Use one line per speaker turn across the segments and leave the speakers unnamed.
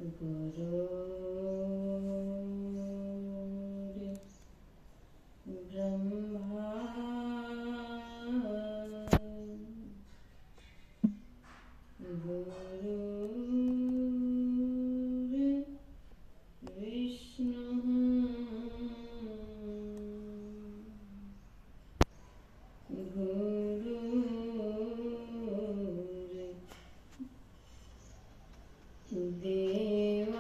गुरुर्ब्रह्मा गुरुर्देवः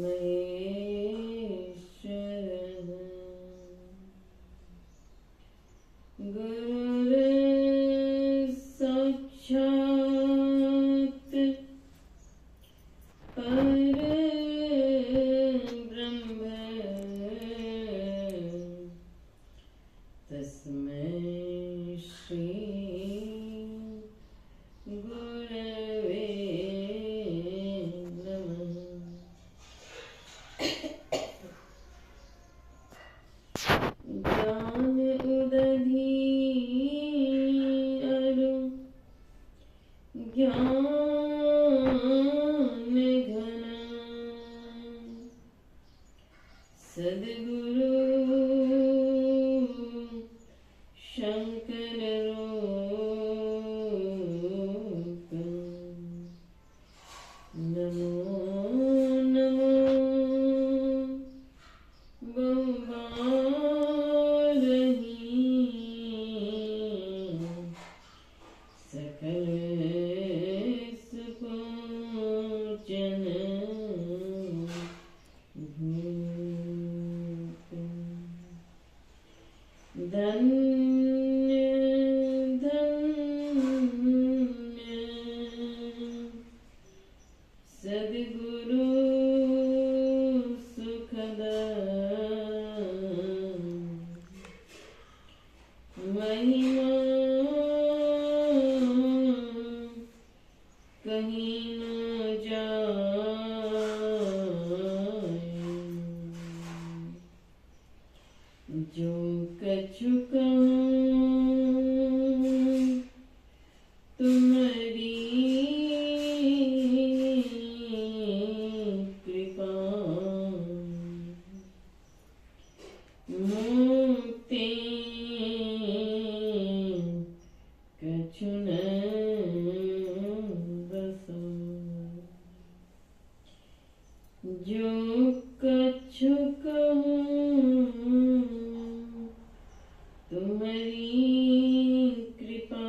महेश्वरः गुरुर्साक्षात् परब्रह्म तस्मै श्री गुरवे नमः। ज्ञान उदधि अरु ज्ञान घन सद्गुरु शंकर रूप नमो नमो बहुबारही सकल सुपूजन भूप धन्य धन्य सद्गुरु सुखदाई महिमा कहीं न जाए जो कछु कहूँ तुम्हारी कृपा मुक्ति कछु न बसो जो कछु कहूँ तुम्हारी कृपा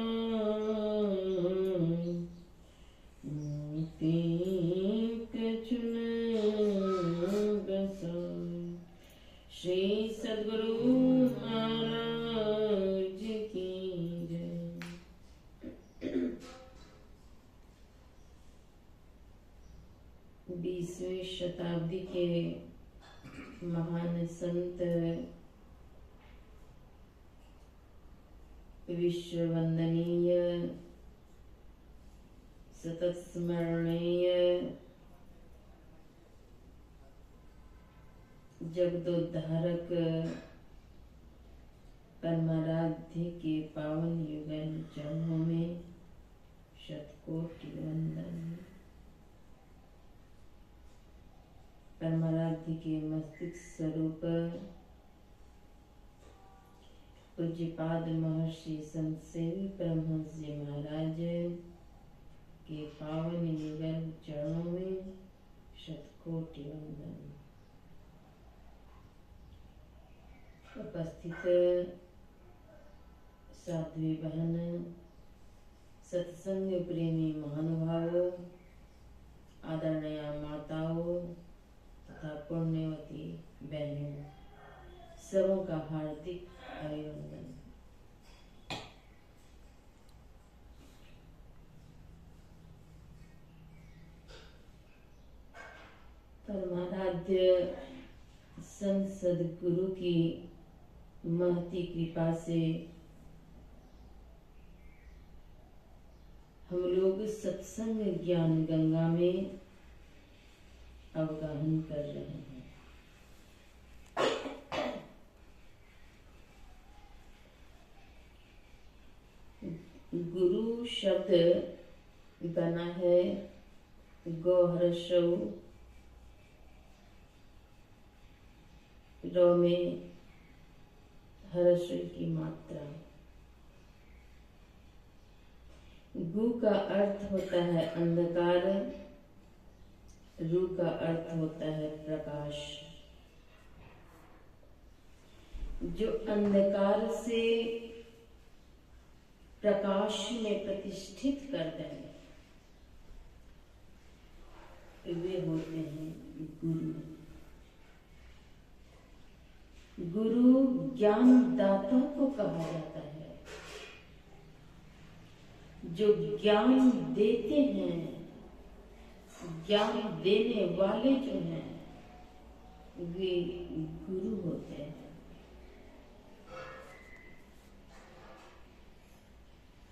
मुक्ति कछु न बसो। श्री सद्गुरु महाराज की जय। 20वीं शताब्दी के महान संत विश्व वंदनीय सतत स्मरणीय जगदोद्धारक परमाराध्य के पावन युगल चरणों में शतकोटि वंदन। परमाराध्य के मस्तिष्क स्वरूप पूज्यपाद महर्षि संत सेवी परमहंस जी महाराज के पावन युगल चरणों में शतकोटि वंदन। उपस्थित साध्वी बहन, सत्संग प्रेमी महानुभाव, आदरणीय माताओं तथा पुण्यवती बहनों, सबों का हार्दिक अभिनंदन। परमाराध्य संत सद्गुरु की महती कृपा से हम लोग सत्संग ज्ञान गंगा में अवगाहन कर रहे हैं। गुरु शब्द बना है गौहर्षौ रो में हर्ष की मात्रा। गु का अर्थ होता है अंधकार, रू का अर्थ होता है प्रकाश। जो अंधकार से प्रकाश में प्रतिष्ठित करते हैं वे होते हैं गुरु। गुरु ज्ञानदाता को कहा जाता है। जो ज्ञान देते हैं, ज्ञान देने वाले जो हैं वे गुरु होते हैं।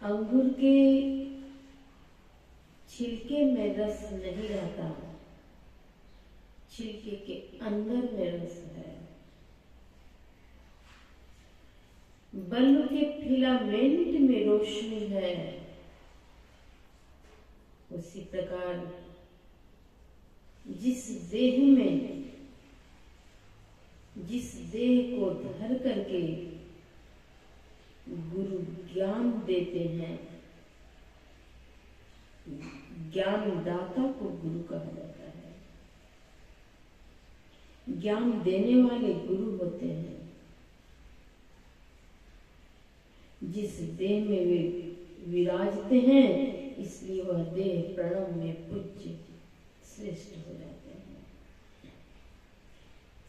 अंगूर के छिलके में रस नहीं रहता, छिलके के अंदर में रस है। बल्ब के फिलामेंट में रोशनी है। उसी प्रकार जिस देह को धर करके गुरु ज्ञान देते हैं, ज्ञानदाता को गुरु कहा जाता है। ज्ञान देने वाले गुरु होते हैं। जिस देह में वे विराजते हैं इसलिए वह देह प्रणव में पूज्य श्रेष्ठ हो जाते हैं।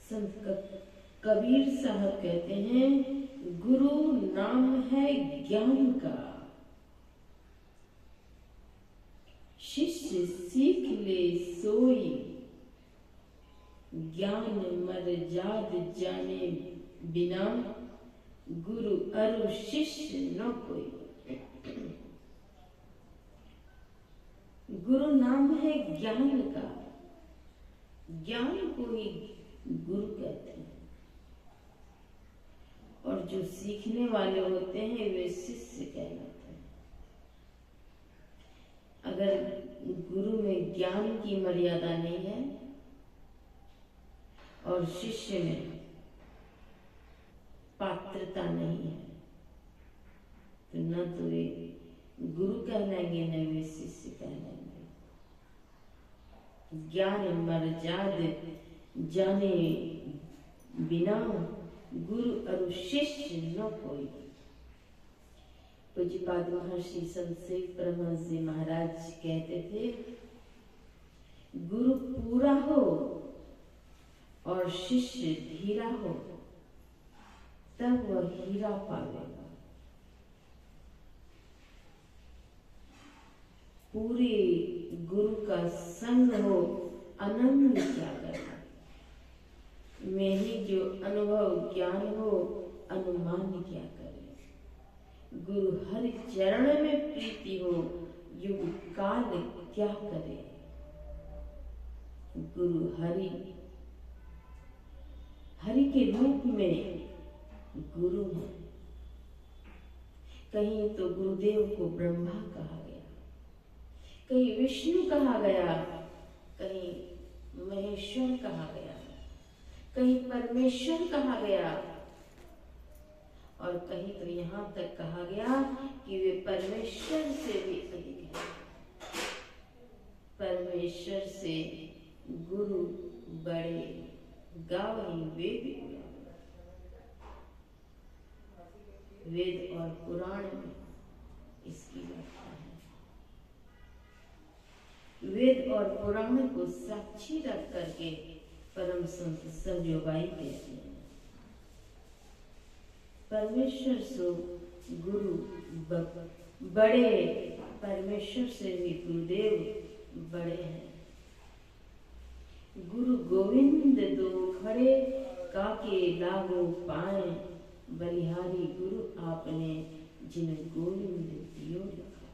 संत कबीर साहब कहते हैं गुरु नाम है ज्ञान का, शिष्य सीख ले सोई, ज्ञान मर जाद जाने बिना, गुरु अरु शिष्य न कोई। गुरु नाम है ज्ञान का, ज्ञान को ही गुरु कहते हैं। और जो सीखने वाले होते हैं वे शिष्य कहलाते हैं। अगर गुरु में ज्ञान की मर्यादा नहीं है और शिष्य में पात्रता नहीं है तो न तो वे गुरु कहलाएंगे न वे शिष्य कहलाएंगे। ज्ञान मर्याद जाने बिना, गुरु अरु शिष्य न कोई। पूज्यपाद महर्षि संत शेख परमहंस जी महाराज कहते थे गुरु पूरा हो और शिष्य धीरा हो तब वह हीरा पावेगा। पूरे गुरु का संग हो आनंद क्या करेगा। में ही जो अनुभव ज्ञान हो अनुमान क्या करे। गुरु हरि चरण में प्रीति हो युग काल क्या करे। गुरु हरि के रूप में गुरु है। कहीं तो गुरुदेव को ब्रह्मा कहा गया, कहीं विष्णु कहा गया, कहीं महेश्वर कहा गया, कहीं परमेश्वर कहा गया और कहीं तो यहाँ तक कहा गया कि वे परमेश्वर से भी अधिक है। परमेश्वर से गुरु बड़े गावही वेद गुरु। वेद और पुराण में इसकी व्याख्या है। वेद और पुराण को साक्षी रख करके परम संत सरजोबाई कहते हैं परमेश्वर सो गुरु बड़े, परमेश्वर से भी गुरुदेव बड़े हैं। गुरु गोविंद दो खड़े काके लागो पाए, बलिहारी गुरु आपने जिन गोविंद दियो रखा।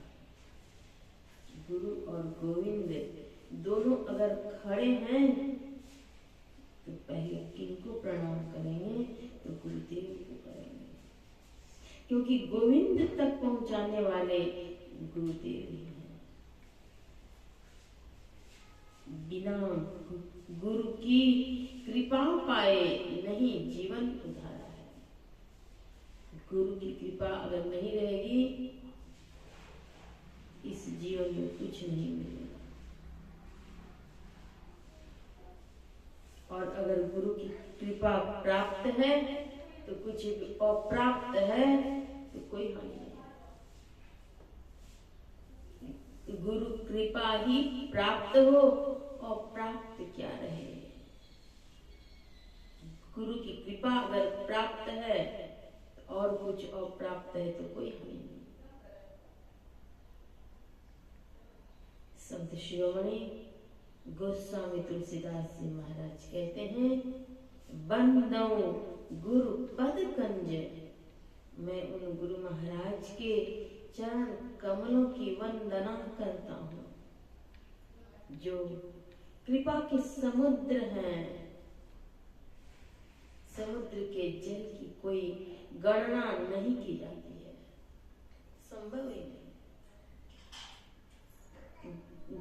गुरु और गोविंद दोनों अगर खड़े हैं तो पहले किनको प्रणाम करेंगे तो गुरुदेव को करेंगे, क्योंकि गोविंद तक पहुंचाने वाले गुरुदेव ही हैं। बिना गुरु की कृपा पाए नहीं जीवन उधारा है। गुरु की कृपा अगर नहीं रहेगी इस जीवन में कुछ नहीं मिलेगा, और अगर गुरु की कृपा प्राप्त है तो कुछ भी, अप्राप्त है तो कोई हानि नहीं। गुरु कृपा ही प्राप्त हो और प्राप्त क्या रहे। गुरु की कृपा अगर प्राप्त है और कुछ अप्राप्त है तो कोई हानि नहीं। संत शिरोमणि गोस्वामी तुलसीदास जी महाराज कहते हैं, बंदो गुरु पद कंज, मैं उन गुरु महाराज के चरण कमलों की वंदना करता हूँ जो कृपा के समुद्र हैं। समुद्र के जल की कोई गणना नहीं की जाती है, संभव ही नहीं।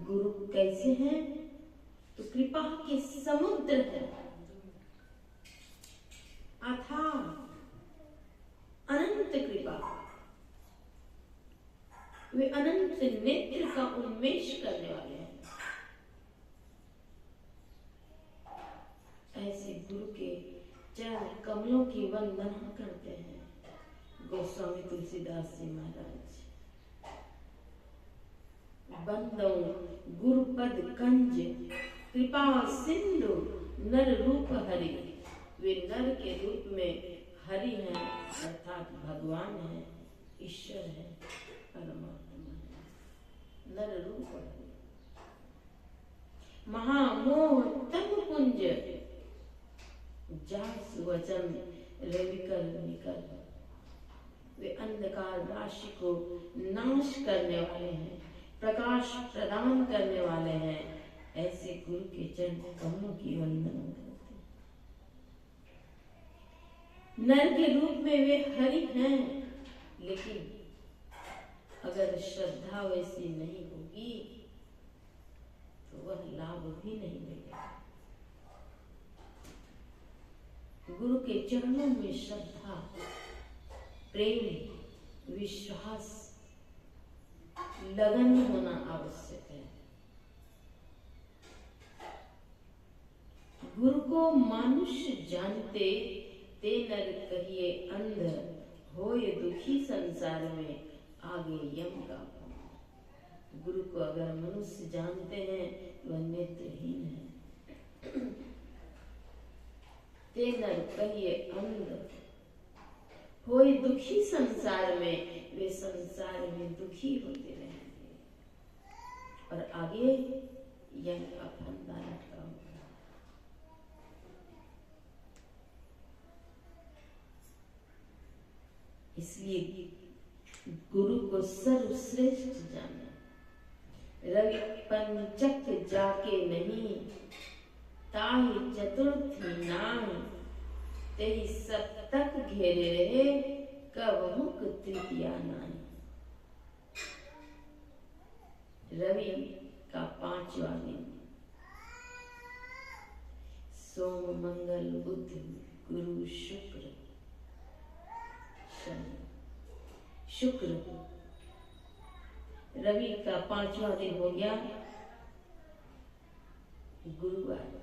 गुरु कैसे हैं? तो कृपा के समुद्र है, अथाह अनंत कृपा। वे अनंत नेत्र का उन्मेष करने वाले हैं। ऐसे गुरु के चरण कमलों की वंदना करते हैं गोस्वामी तुलसीदास जी महाराज। बंदो गुरुपद कंज कृपा सिंधु नर रूप हरि, वे नर के रूप में हरि हैं, अर्थात भगवान है, ईश्वर है, परमात्मा है, नर रूप हरि। महामोह तम पुंज जास वचन रविकर निकल, वे अंधकार राशि को नाश करने वाले हैं, प्रकाश प्रदान करने वाले हैं। ऐसे गुरु के चरण कमलों की वंदना करते हैं। नर के रूप में वे हरि हैं, लेकिन अगर श्रद्धा वैसी नहीं होगी तो वह लाभ भी नहीं मिलेगा। गुरु के चरणों में श्रद्धा, प्रेम, विश्वास, लगन होना आवश्यक है। गुरु को मनुष्य जानते ते नर कहिए अंध, होए दुखी संसार में आगे यम का। गुरु को अगर मनुष्य जानते हैं तो वह नेत्रहीन है। ते नर कहिए अंध, होए दुखी संसार में, वे संसार में दुखी होते रहेंगे और आगे यम का फंदा लटका होगा। इसलिए गुरु को सर्वश्रेष्ठ जाने। रवि पंचक जाके नहीं, ताहि चतुर्थी नाहि, तेहि सप्तक घेरे रहे, कवहुक तृतीया नाहि। रवि का 5वां दिन, सोम मंगल बुध गुरु शुक्र शनि। शुक्र रवि का 5वां दिन हो गया गुरुवार।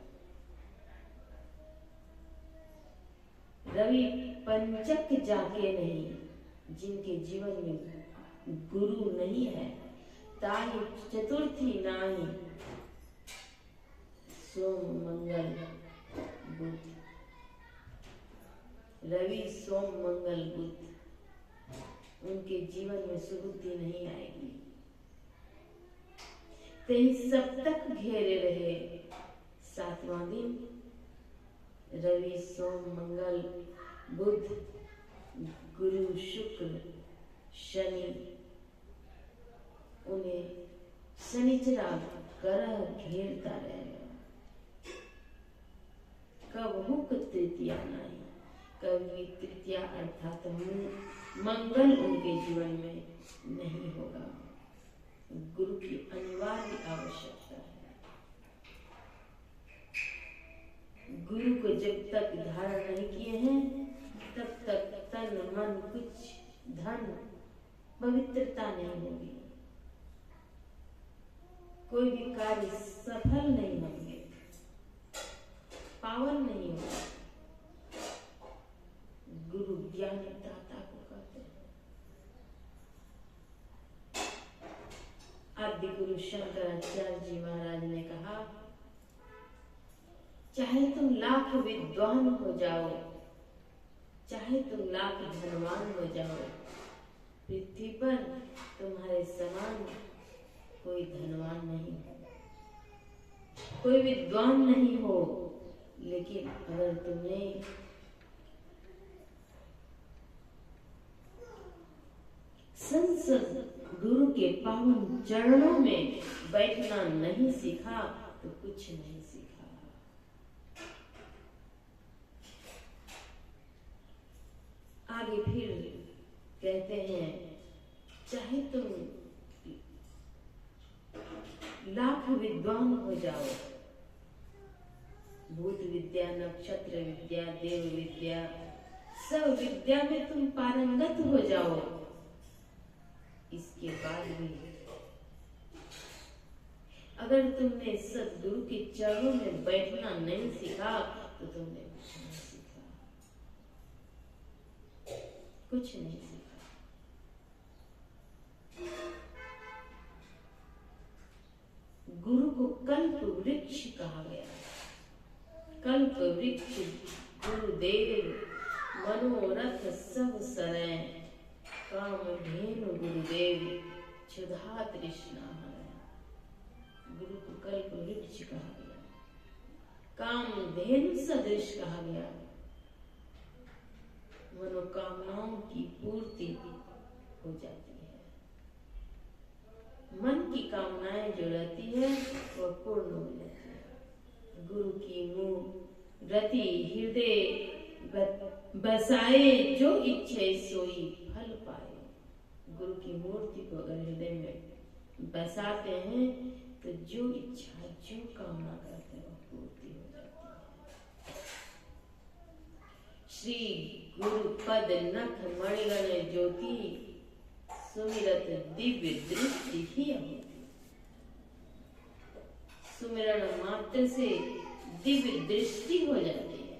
रवि पंचक जाके नहीं, जिनके जीवन में गुरु नहीं है, ताहि चतुर्थी नाही, सोम मंगल बुध। रवि सोम मंगल बुध, उनके जीवन में सुबुद्धि नहीं आएगी। तेहि सप्तक घेरे रहे, 7वां दिन रवि सोम मंगल बुध गुरु शुक्र शनि, उन्हें शनिचरा ग्रह घेरता रहेगा। कबहुक तृतीया नहीं, कभी तृतीया अर्थात मंगल उनके जीवन में नहीं होगा। गुरु की अनिवार्य आवश्यकता है। जब तक धारण नहीं किए हैं तब तक तन मन कुछ धन पवित्रता नहीं होगी, कोई भी कार्य सफल नहीं होंगे, पावन नहीं होगा। गुरु ज्ञान दाता को कहते हैं। आदि गुरु शंकराचार्य जी महाराज ने कहा, चाहे तुम लाख विद्वान हो जाओ, चाहे तुम लाख धनवान हो जाओ, पृथ्वी पर तुम्हारे समान कोई धनवान नहीं हो, कोई विद्वान नहीं हो, लेकिन अगर तुमने संत गुरु के पावन चरणों में बैठना नहीं सीखा तो कुछ नहीं सीखा। आगे फिर कहते हैं, चाहे तुम लाख विद्वान हो जाओ, भूत विद्या, नक्षत्र विद्या, देव विद्या, सब विद्या में तुम पारंगत हो जाओ, इसके बाद भी अगर तुमने सद्गुरु के चरणों में बैठना नहीं सीखा तो तुमने कुछ नहीं सीखा, कुछ नहीं सीखा। गुरु को कल्प वृक्ष कहा गया। कल्प वृक्ष गुरुदेव, मनोरथ सब सरै, काम धेनु गुरुदेव, क्षुधा तृष्णा है। गुरु को कल्प वृक्ष कहा गया, काम धेनु सदृश कहा गया। मनोकामनाओं की पूर्ति हो जाती है, मन की कामनाएं जो रहती है वह पूर्ण हो जाती है। गुरु की मूर्ति हृदय बसाए, जो इच्छे सोई फल पाए। गुरु की मूर्ति को अगर हृदय में बसाते हैं तो जो इच्छा, जो कामना करते हैं वह पूर्ति हो जाती है। श्री गुरु पद नख मणिगण ज्योति, सुमिरत दिव्य दृष्टि ही होती। सुमिरन मात्र से दिव्य दृष्टि हो जाती है।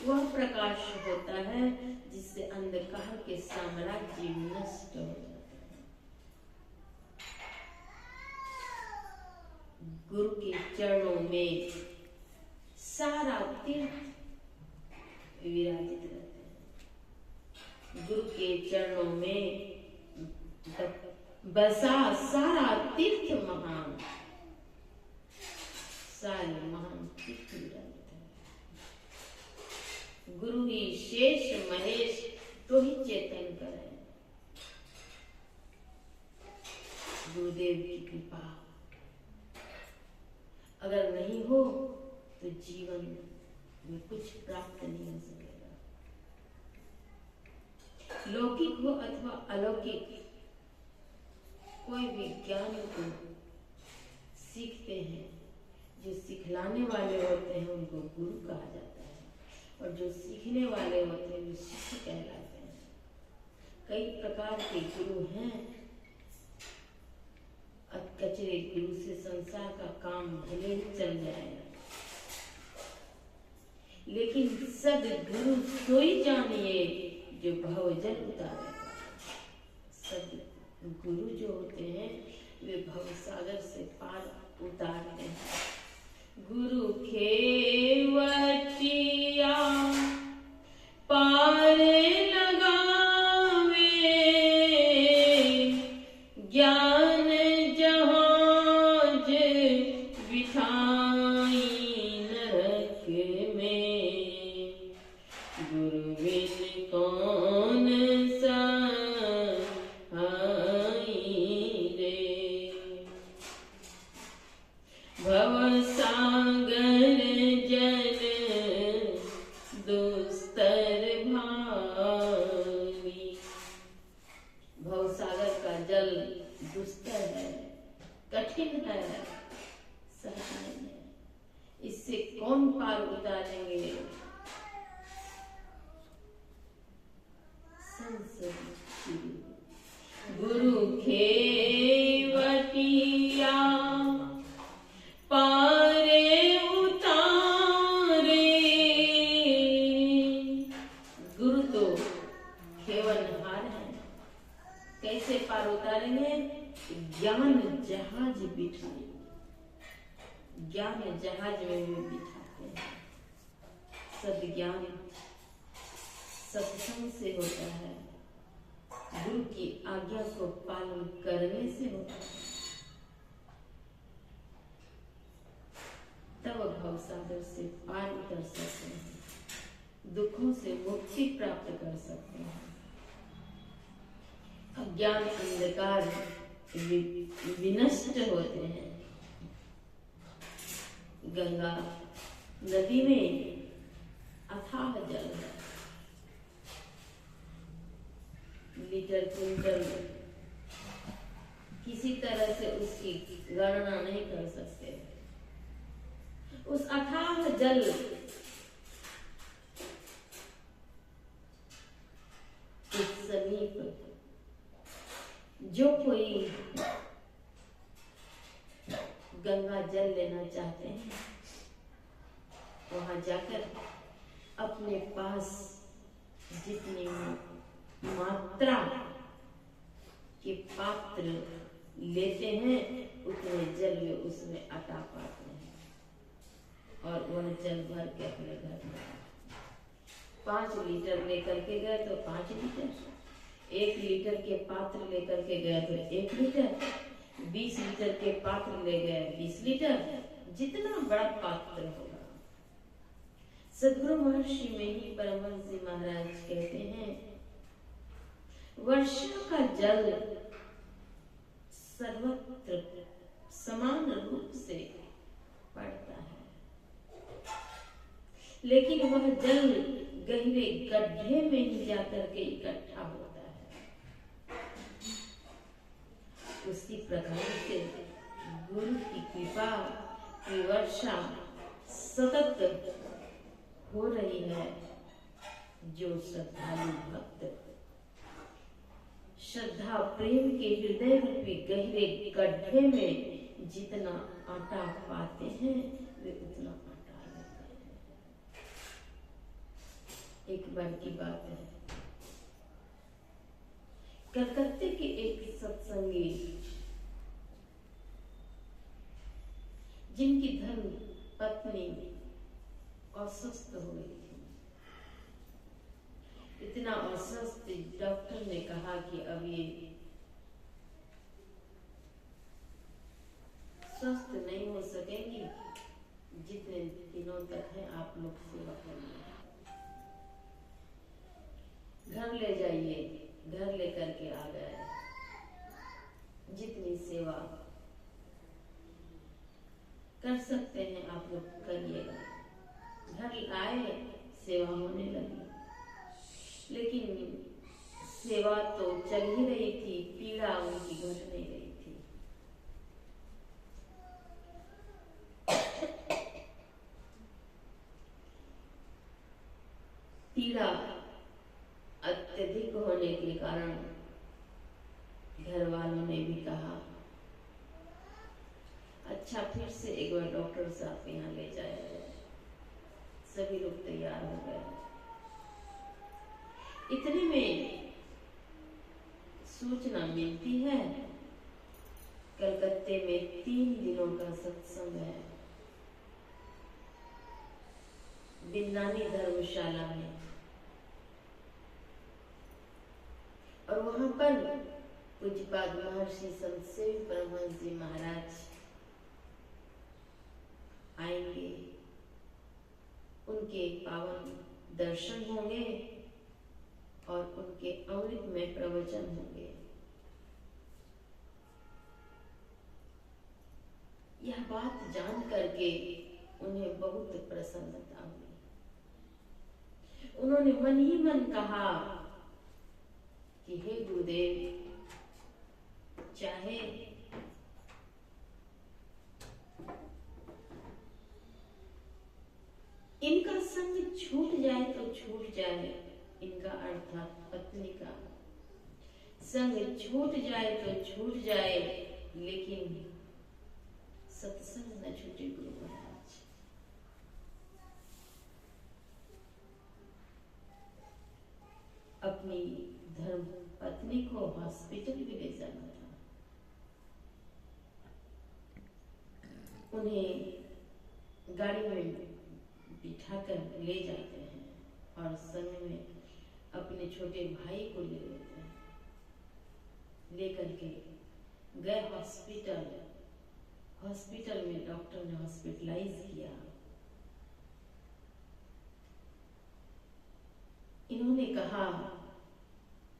वह प्रकाश होता है जिससे अंधकार के साम्राज्य नष्ट हो जाते हैं। गुरु के चरणों में सारा तीर्थ विराजित रहते हैं। गुरु के चरणों में बसा सारा तीर्थ महान, सारे महान तीर्थ विराजित। गुरु ही शेष महेश तो ही चेतन करें। गुरुदेव की कृपा अगर नहीं हो तो जीवन में कुछ प्राप्त नहीं हो सकेगा। लौकिक हो अथवा अलौकिक, कोई भी ज्ञान को सीखते हैं, जो सिखलाने वाले होते हैं उनको गुरु कहा जाता है, और जो सीखने वाले होते हैं वे शिष्य कहलाते हैं। कई प्रकार के गुरु हैं। कचरे गुरु से संसार का काम भले ही चल जाएगा, लेकिन सद्गुरु सोई जानिए जो भवजल उतारेगा। सद्गुरु जो होते हैं वे भवसागर से पार उतारते हैं। गुरु खेवटिया पार लगावे, ज्ञान जहाज बिठाई नरक में, गुरु बिन कौन सहाई रे। भवसागर जल दुस्तर भारी। भवसागर का जल दुस्तर है, कठिन है, सहनीय है, इससे कौन पार उतारेंगे? गुरु खेवटिया पारे उतारे। गुरु तो खेवनहार है, कैसे पार उतारेंगे? ज्ञान जहाज बिठाएंगे, ज्ञान जहाज में भी बिठाते हैं। सद्ज्ञान सत्संग से होता है, गुरु की आज्ञा को पालन करने से होता है, तब भवसागर से पार उतर सकते हैं, दुखों से मुक्ति प्राप्त कर सकते हैं। अज्ञान अंधकार विनष्ट होते हैं। गंगा नदी में अथाह जल है, लीटर क्विंटल किसी तरह से उसकी गणना नहीं कर सकते। उस अथाह जल के समीप जो कोई गंगा जल लेना चाहते हैं, वहां जाकर अपने पास जितनी मात्रा के पात्र लेते हैं, उतने जल वे उसमें अटा पाते हैं और वह जल भर के अपने घर में 5 लीटर लेकर के गए तो 5 लीटर, 1 लीटर के पात्र लेकर के गए तो 1 लीटर, 20 लीटर के पात्र ले गए 20 लीटर, जितना बड़ा पात्र होगा। सद्गुरु महर्षि में ही परमहंस जी महाराज कहते हैं, वर्षा का जल सर्वत्र समान रूप से पड़ता है, लेकिन वह जल गहरे गड्ढे में ही जाकर के इकट्ठा होता है। उसी प्रकार से गुरु की कृपा की वर्षा सतत हो रही है। जो श्रद्धालु भक्त श्रद्धा प्रेम के हृदय रूपी गहरे गड्ढे में जितना आटा पाते हैं, वे उतना आटा लेते हैं। एक बार की बात है, कलकत्ते के एक सत्संगी जिनकी धर्म पत्नी अस्वस्थ हो गई थी, इतना अस्वस्थ डॉक्टर ने कहा कि अब ये स्वस्थ नहीं हो सकेंगी, जितने दिनों तक है आप लोग सेवा करिए, घर ले जाइए। घर लेकर के आ गए, जितनी सेवा कर सकते हैं आप लोग करिएगा। घर आए, सेवा होने लगी, लेकिन सेवा तो चल ही रही थी, पीड़ा उनकी घट नहीं रही थी। पीड़ा अत्यधिक होने के कारण घर वालों ने भी कहा, अच्छा फिर से एक बार डॉक्टर साहब के यहाँ ले जाया जाए। सभी लोग तैयार हो गए। इतने में सूचना मिलती है, कलकत्ते में 3 दिनों का सत्संग है, बिन्नानी धर्मशाला में, और वहां पर पूज्यपाद महर्षि संत सेवी परमहंस जी महाराज आएंगे, उनके पावन दर्शन होंगे और उनके अमृत में प्रवचन होंगे। यह बात जान करके उन्हें बहुत प्रसन्नता हुई। उन्होंने मन ही मन कहा कि हे गुरुदेव, चाहे छूट जाए, इनका अर्थात पत्नी का संग छूट जाए तो छूट जाए, लेकिन सत्संग न छूटे गुरु महाराज। अपनी धर्म पत्नी को हॉस्पिटल भी ले जाना था। उन्हें गाड़ी में बिठाकर ले जाते हैं और संग में अपने छोटे भाई को ले लेते हैं। लेकर के गए हॉस्पिटल। हॉस्पिटल में डॉक्टर ने हॉस्पिटलाइज किया। इन्होंने कहा,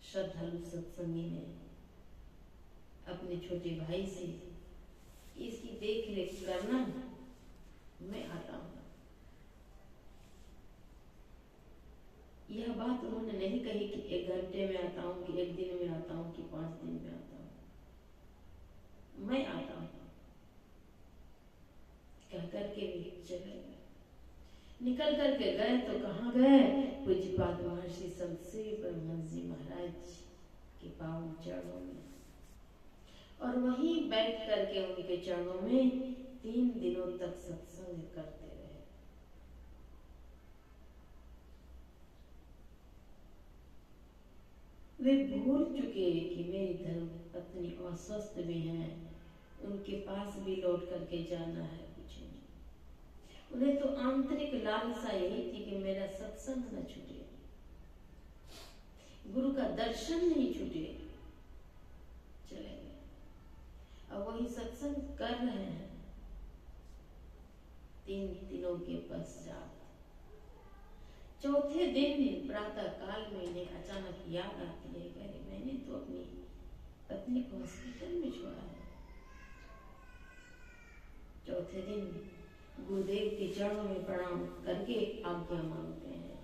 श्रद्धालु सत्संगी ने अपने छोटे भाई से, इसकी देख रेख करना, मैं आता हूं। यह बात उन्होंने नहीं कही कि 1 घंटे में आता हूं, कि 1 दिन में आता हूं, कि 5 दिन में आता हूं। मैं आता हूं कह करके भी चले गए। निकल करके गए तो कहाँ गए? पूज्यपाद महर्षि संत श्री ब्रह्महंस जी महाराज के पावन चरणों में, और वहीं बैठ करके उनके चरणों में 3 दिनों तक सत्संग करते रहे। वे भूल चुके कि मेरी धर्म पत्नी अस्वस्थ भी हैं, उनके पास भी लौट करके जाना है। कुछ नहीं, उन्हें तो आंतरिक लालसा यही थी कि मेरा सत्संग न छूटे, गुरु का दर्शन नहीं छूटे। चले गए। अब वही सत्संग कर रहे हैं। 3 दिनों के पश्चात चौथे दिन प्रातः काल में इन्हें अचानक याद आती है, अरे मैंने तो अपनी पत्नी को हॉस्पिटल में छोड़ा है। चौथे दिन गुरुदेव के चरणों में प्रणाम करके आज्ञा मांगते हैं,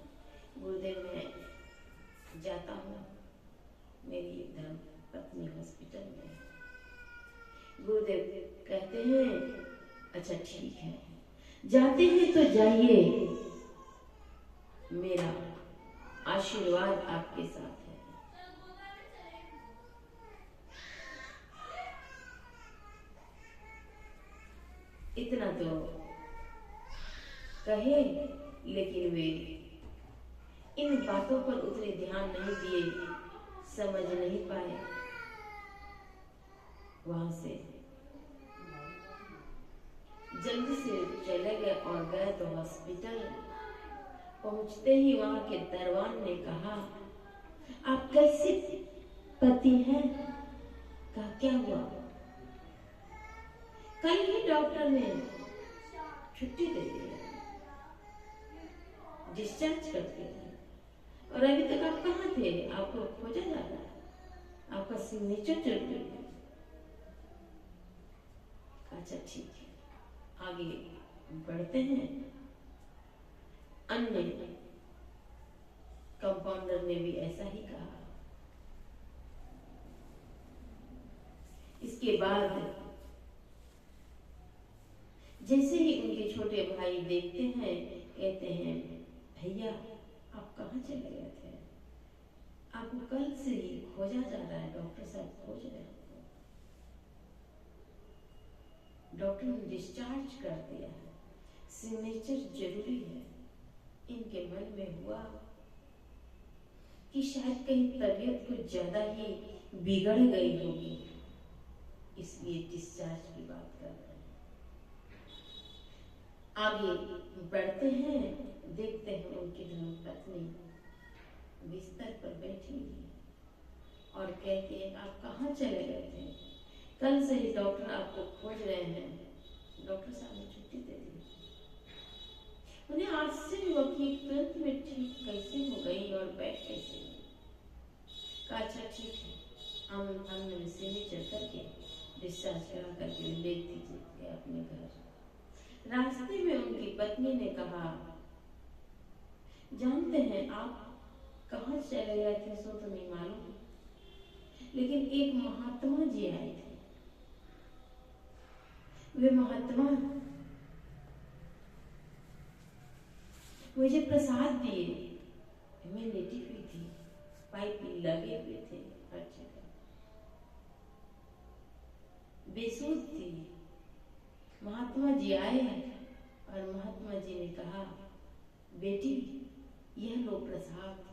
गुरुदेव मैं जाता हूँ, मेरी धर्म पत्नी हॉस्पिटल में है। गुरुदेव कहते हैं, अच्छा ठीक है, जाते हैं तो जाइए, मेरा आशीर्वाद आपके साथ है। इतना तो कहे, लेकिन वे इन बातों पर उतने ध्यान नहीं दिए, समझ नहीं पाए। वहां से जल्दी से चले गए और गए तो हॉस्पिटल। पहुंचते ही वहां के दरबान ने कहा, आप कैसे पति हैं? कहा क्या हुआ? कल ही डॉक्टर ने छुट्टी दे दी, डिस्चार्ज कर दिया, और अभी तक आप कहाँ थे? आपको खोजा जा रहा है, आपका सिग्नेचर जरूरी है। अच्छा ठीक है, आगे बढ़ते हैं। अन्य कंपाउंडर ने भी ऐसा ही कहा। इसके बाद जैसे ही उनके छोटे भाई देखते हैं, कहते हैं, भैया आप कहाँ चले गए थे? आपको कल से ही खोजा जा रहा है, डॉक्टर साहब खोज रहे हैं। डॉक्टर ने डिस्चार्ज कर दिया है, सिग्नेचर जरूरी है। इनके मन में हुआ कि शायद कहीं तबीयत कुछ ज्यादा ही बिगड़ गई होगी, इसलिए डिस्चार्ज की बात कर रहे हैं। आगे बढ़ते हैं, देखते हैं उनकी धर्मपत्नी बिस्तर पर बैठी हुई और कहती है, आप कहाँ चले गए थे? कल से ही डॉक्टर आपको खोज रहे हैं, डॉक्टर साहब ने छुट्टी दे दी। उन्हें आश्चर्य हुआ कि तुरंत में ठीक कैसे हो गई और बैठ कैसे गई। कहा अच्छा ठीक है, आमने में सिग्नेचर करके डिस्चार्ज करा करके ले दीजिए अपने घर। रास्ते में उनकी पत्नी ने कहा, जानते हैं आप कहाँ चले गए थे सो तो नहीं मालूम, लेकिन एक महात्मा जी आए थे। वे महात्मा मुझे प्रसाद दिए, मैं लेटी हुई थी, पाइप लगे हुए थे हर जगह, बेसुध थी। महात्मा जी आए और महात्मा जी ने कहा, बेटी यह लो प्रसाद।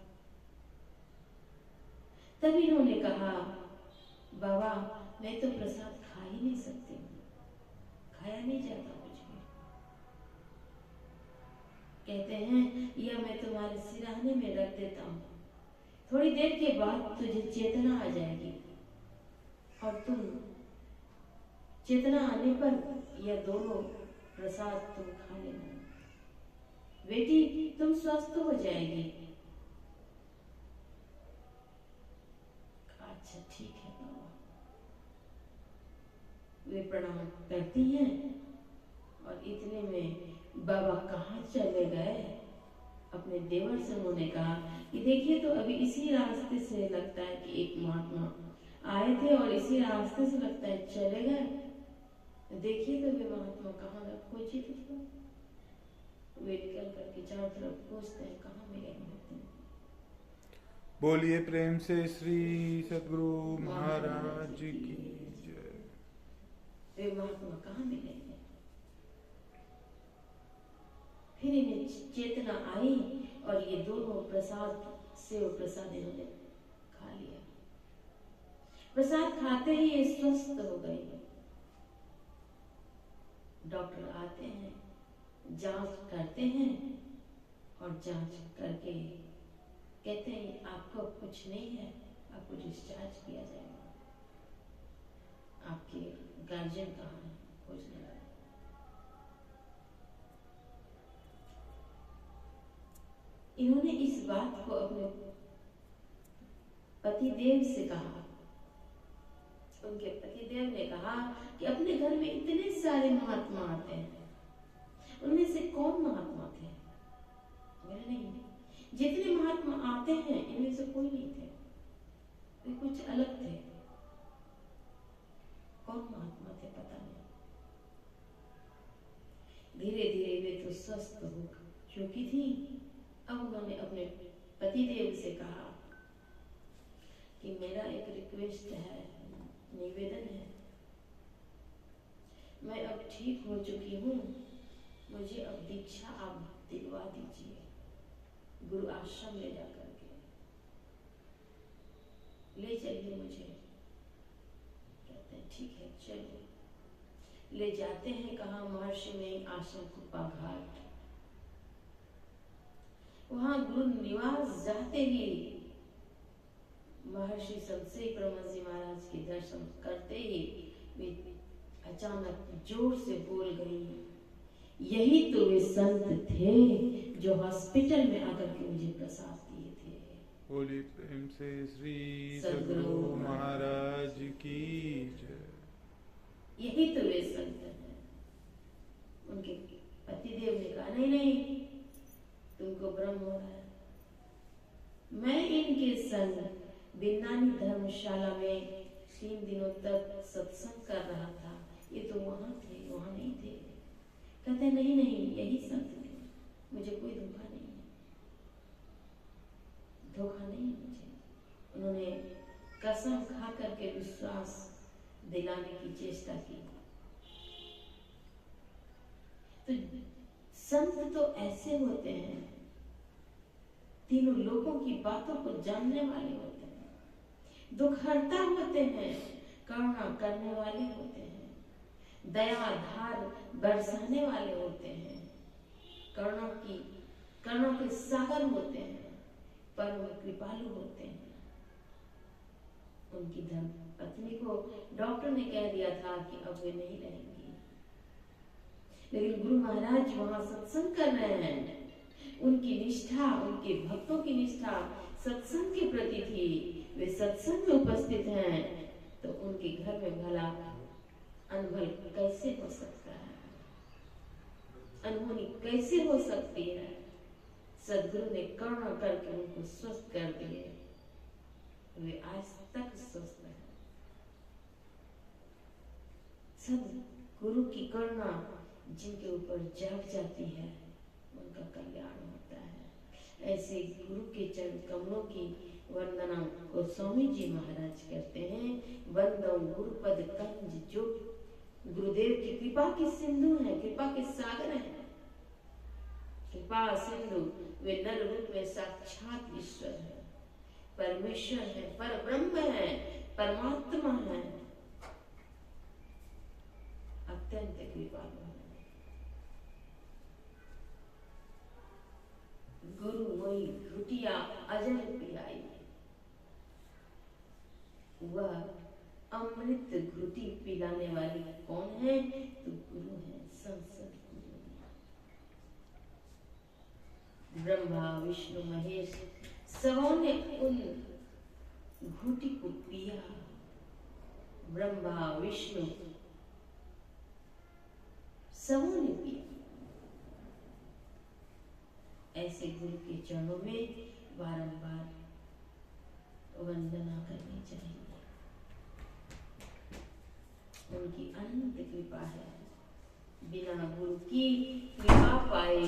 तब इन्होंने कहा, बाबा मैं तो प्रसाद खा ही नहीं सकती हूँ, खाया नहीं जाता कुछ भी। कहते हैं यह मैं तुम्हारे सिरहाने में रख देता हूँ, थोड़ी देर के बाद तुझे चेतना आ जाएगी और तुम चेतना आने पर यह दोनों प्रसाद तुम खा लेना, बेटी तुम स्वस्थ हो जाएगी। अच्छा ठीक है बाबा। वे प्रणाम करती हैं और इतने में बाबा कहाँ चले गए। अपने देवर से उन्होंने कहा कि देखिए तो अभी इसी रास्ते से लगता है कि एक महात्मा आए थे और इसी रास्ते से लगता है चले गए। देखिए तो वे महात्मा कहाँ गए, खोजिए तो। वे निकल करके चारों तरफ खोजते हैं, कहाँ मिले महात्मा।
बोलिए प्रेम से श्री सद्गुरु महाराज की जय।
वे महात्मा कहाँ मिले। फिर इन्हें चेतना आई और ये दोनों प्रसाद सेव प्रसाद इन्होंने खा लिया। प्रसाद खाते ही ये स्वस्थ हो गई। डॉक्टर आते हैं, जांच करते हैं और जांच करके कहते हैं आपको कुछ नहीं है, आपको डिस्चार्ज किया जाएगा। आपके गार्जियन कहाँ है, खोजने लगे। इन्होंने इस बात को अपने पतिदेव से कहा। उनके पतिदेव ने कहा कि अपने घर में इतने सारे महात्मा आते हैं, उनमें से कौन महात्मा थे? बोले नहीं, जितने महात्मा आते हैं इनमें से कोई नहीं थे, वे कुछ अलग थे। कौन महात्मा थे पता नहीं। धीरे धीरे वे तो स्वस्थ हो चुकी थी। अब उन्होंने अपने पतिदेव से कहा कि मेरा एक रिक्वेस्ट है, निवेदन है, मैं अब ठीक हो चुकी हूँ, मुझे अब दीक्षा आप दिलवा दीजिए, गुरु आश्रम ले जा करके ले चलिए मुझे। कहते हैं ठीक है चलो। ले जाते हैं कहाँ, महर्षि में आश्रम कुप्पा घाट। वहां गुरु निवास जाते ही महर्षि संशय परमहंस जी महाराज के दर्शन करते ही वे अचानक जोर से बोल गई, यही तो वे संत थे जो हॉस्पिटल में आकर के मुझे प्रसाद दिए थे।
बोली प्रेम से श्री सद्गुरु महाराज की जय।
यही तो वे संत हैं। उनके पतिदेव ने कहा नहीं नहीं, तुमको भ्रम हो रहा है, मैं इनके संग बिन्नानी धर्मशाला में 3 दिनों तक सत्संग कर रहा था, ये तो वहां थे, वहां नहीं थे। कहते नहीं नहीं, यही संत थे, मुझे कोई धोखा नहीं है, धोखा नहीं है मुझे। उन्होंने कसम खा करके विश्वास दिलाने की चेष्टा की। तो संत तो ऐसे होते हैं, तीनों लोगों की बातों को जानने वाले होते हैं, दुखहर्ता होते हैं, करुणा करने वाले होते हैं, दया धार बरसाने वाले होते हैं, करुणा के सागर होते हैं, परम कृपालु होते हैं। उनकी धर्म पत्नी को डॉक्टर ने कह दिया था कि अब वे नहीं रहेंगी, लेकिन गुरु महाराज वहां सत्संग कर रहे हैं। उनकी निष्ठा, उनके भक्तों की निष्ठा सत्संग के प्रति थी। वे सत्संग में उपस्थित हैं, तो उनके घर में भला अनभल कैसे हो सकता है, अनहोनी कैसे हो सकती है। सद्गुरु ने करुणा करके उनको स्वस्थ कर दिए, वे आज तक स्वस्थ हैं। सद्गुरु की करुणा जिनके ऊपर जाग जाती है, उनका कल्याण होता है। ऐसे गुरु के चरण कमलों की वंदना को स्वामी जी महाराज करते हैं। वंदो गुरुपद कंज जो गुरुदेव की कृपा के सिंधु है, कृपा के सागर है। कृपा सिंधु वे नर रूप में साक्षात ईश्वर है, परमेश्वर है, पर ब्रह्म है, परमात्मा है, अत्यंत कृपालु है। गुरु वही घुटिया अजर पियाई, वह अमृत घुटी पिलाने वाली कौन है? तो गुरु है, संसद गुरु। ब्रह्मा विष्णु महेश सबों ने उन घुटी को पिया। ब्रह्मा विष्णु सबों ने पिया। ऐसे गुरु के चरणों में बारंबार वंदना करनी चाहिए। उनकी अनंत कृपा है, बिना गुरु की कृपा पाए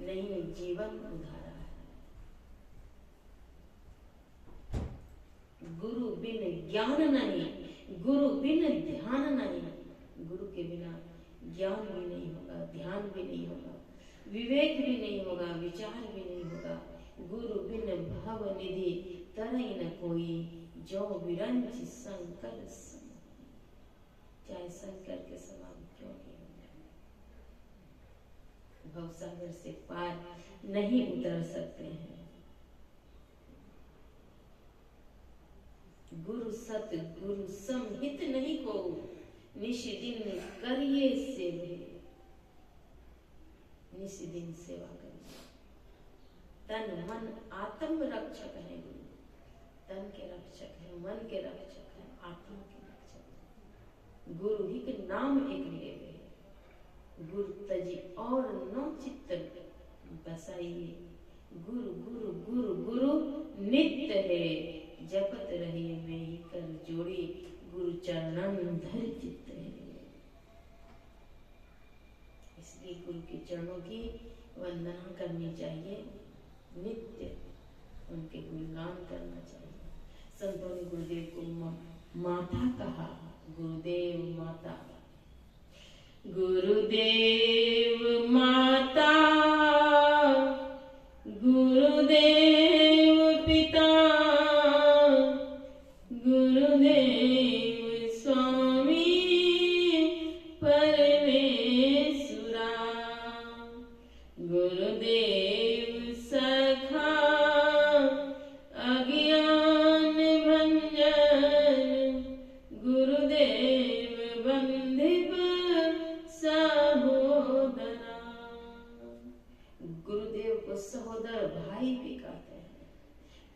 नहीं जीवन उधारा है। गुरु बिन ज्ञान नहीं, गुरु बिन ध्यान नहीं। गुरु के बिना ज्ञान भी नहीं होगा, ध्यान भी नहीं होगा, विवेक भी नहीं होगा, विचार भी नहीं होगा। गुरु बिन भव निधि तरई न कोई, जो विरंच शंकर सम। चाहे शंकर के समान क्यों नहीं हो, भवसागर से पार नहीं उतर सकते हैं। गुरु सत गुरु समहित नहीं को, निश दिन करिए सेवे। निश दिन सेवा करिए। तन मन आत्म रक्षक है गुरु। तन के रक्षक है, मन के रक्षक है, आत्मा के रक्षक है। गुरु ही के नाम एक लेवे, गुरु तजी और नौ चित्त बसाइए। गुरु गुरु गुरु गुरु नित्य है, जपत रहिए में ही कर जोड़ी। गुरु चरणम धर चित्त है। इसलिए गुरु के चरणों की वंदना करनी चाहिए, नित्य उनके गुणगान करना चाहिए। संतों ने गुरुदेव को माता कहा, गुरुदेव माता। गुरुदेव माता, गुरुदेव पिता, गुरुदेव स्वामी परमेश्वरा, गुरुदेव सखा अज्ञान भंजन, गुरुदेव बंधिप सहोदरा। गुरुदेव को सहोदर भाई भी कहते हैं,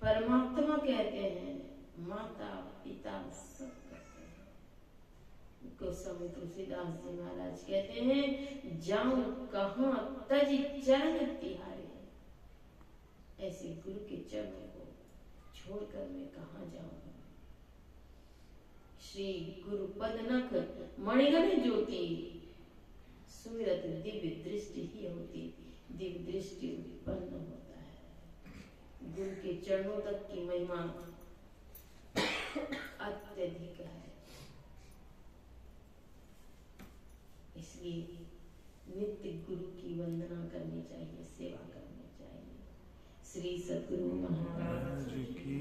परमात्मा कहते हैं, माता पिता सब कहते हैं। गोस्वामी तुलसीदास जी महाराज कहते हैं, जाऊं कहां तज चरण तिहारे। ऐसे गुरु के चरणों को छोड़कर मैं कहां जाऊंगा। श्री गुरु पदनख मणिगण ज्योति, सुमिरत दिव्य दृष्टि ही होती। दिव्य दृष्टि उत्पन्न होता है। गुरु के चरणों तक की महिमा अत्यधिक है। इसलिए नित्य गुरु की वंदना करनी चाहिए, सेवा करनी चाहिए। श्री सद्गुरु महाराज
की